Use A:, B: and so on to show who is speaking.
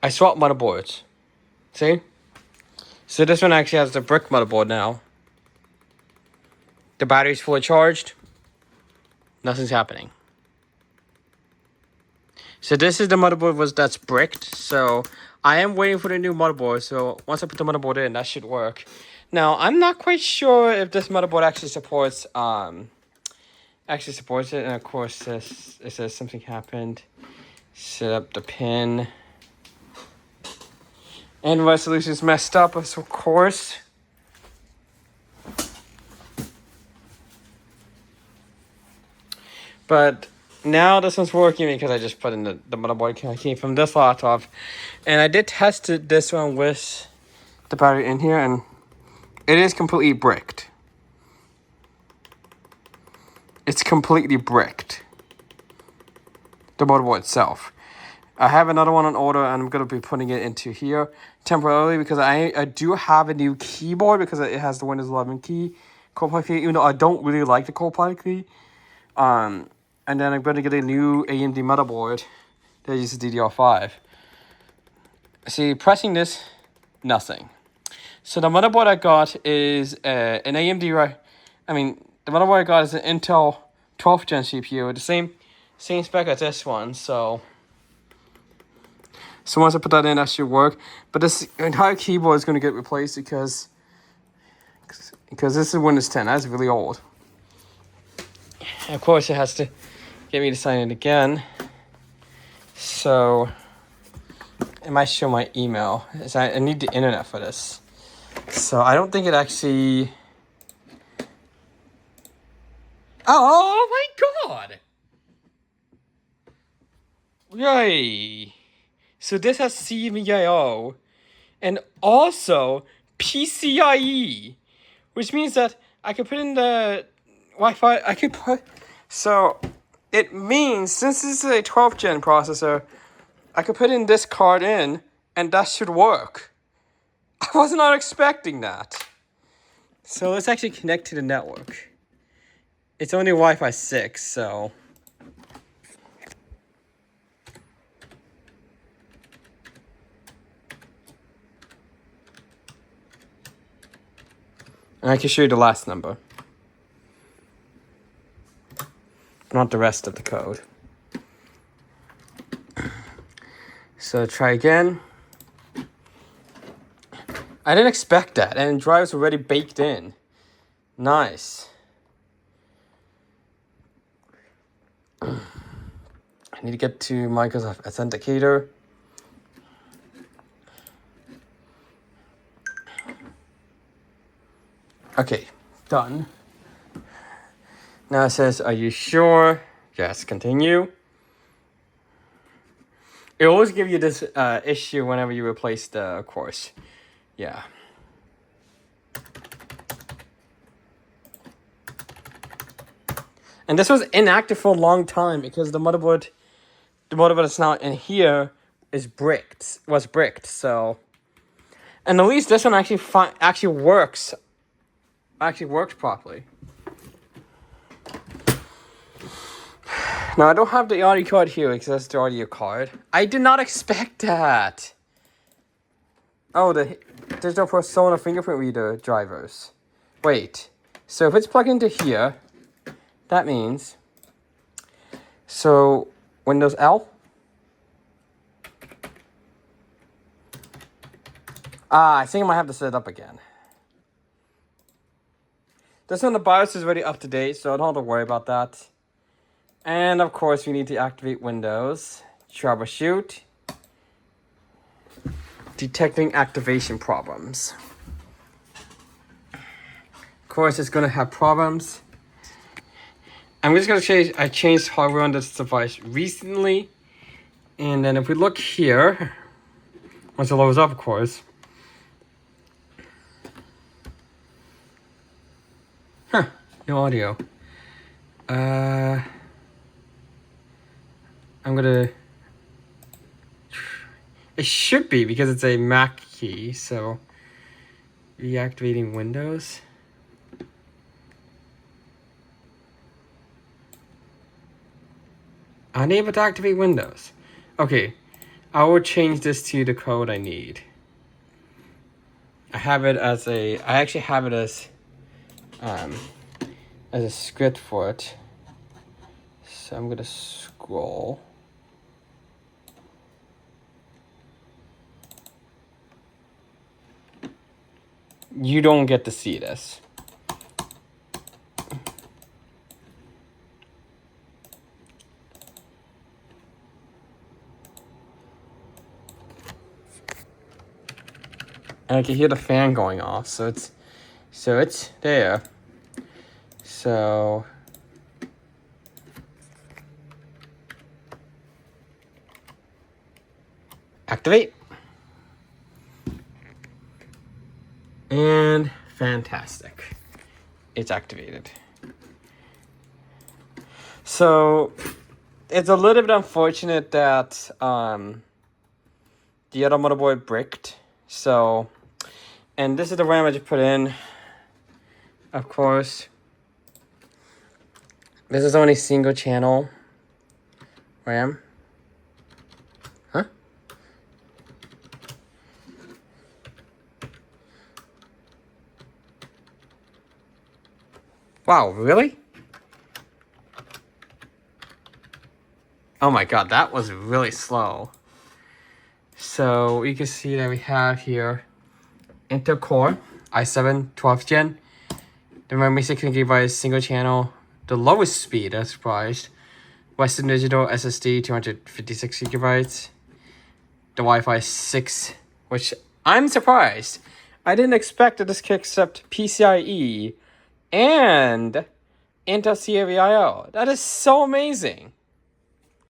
A: I swapped motherboards. See? So this one actually has the brick motherboard now. The battery's fully charged. Nothing's happening. So this is the motherboard that's bricked. So I am waiting for the new motherboard. So once I put the motherboard in, that should work. Now I'm not quite sure if this motherboard actually supports it. And of course it says something happened. Set up the pin. And resolution's messed up, of course. But now this one's working because I just put in the motherboard came from this laptop. And I did test this one with the battery in here, and it is completely bricked. It's completely bricked. The motherboard itself. I have another one on order, and I'm going to be putting it into here temporarily because I do have a new keyboard because it has the Windows 11 key, Copilot key, even though I don't really like the Copilot key. And then I'm going to get a new AMD motherboard that uses DDR5. See, pressing this, nothing. So the motherboard I got is an AMD, the motherboard I got is an Intel 12th gen CPU, the same spec as this one, so once I put that in, that should work. But this entire keyboard is going to get replaced because this is Windows 10. That's really old. And of course, it has to get me to sign in again. So it might show my email. I need the internet for this. So I don't think it actually... Oh my god! Yay! So this has CMIO and also PCIe, which means that I could put in the Wi-Fi. So it means since this is a 12th gen processor, I could put in this card in and that should work. I was not expecting that. So let's actually connect to the network. It's only Wi-Fi 6, so... And I can show you the last number. Not the rest of the code. So try again. I didn't expect that, and drive's already baked in. Nice. I need to get to Microsoft Authenticator. Okay, done. Now it says, are you sure? Yes, continue. It always gives you this issue whenever you replace the course. Yeah. And this was inactive for a long time because the motherboard that's now in here was bricked, so. And at least this one actually works. Actually works properly. Now I don't have the audio card here because that's the audio card. I did not expect that. Oh, there's no Persona fingerprint reader drivers. Wait, so if it's plugged into here, that means, so Windows L. I think I might have to set it up again. This one, the BIOS is already up to date, so I don't have to worry about that. And of course, we need to activate Windows. Troubleshoot. Detecting activation problems. Of course, it's going to have problems. I'm just going to change, I changed hardware on this device recently. And then if we look here, once it loads up, of course. No audio. I'm gonna... It should be because it's a Mac key, so... Reactivating Windows. Unable to activate Windows. Okay. I will change this to the code I need. I have it as I actually have it as a script for it. So I'm gonna scroll. You don't get to see this. And I can hear the fan going off, so it's there. So activate. And fantastic. It's activated. So it's a little bit unfortunate that the other motherboard bricked. So, and this is the RAM I just put in. Of course, this is only single channel RAM. Huh? Wow, really? Oh my god, that was really slow. So you can see that we have here Intel Core i7 12th gen. The memory 16 GB single channel. The lowest speed, I'm surprised. Western Digital SSD 256 GB. The Wi-Fi 6, which I'm surprised. I didn't expect that this could accept PCIe and Intel CAVIO. That is so amazing.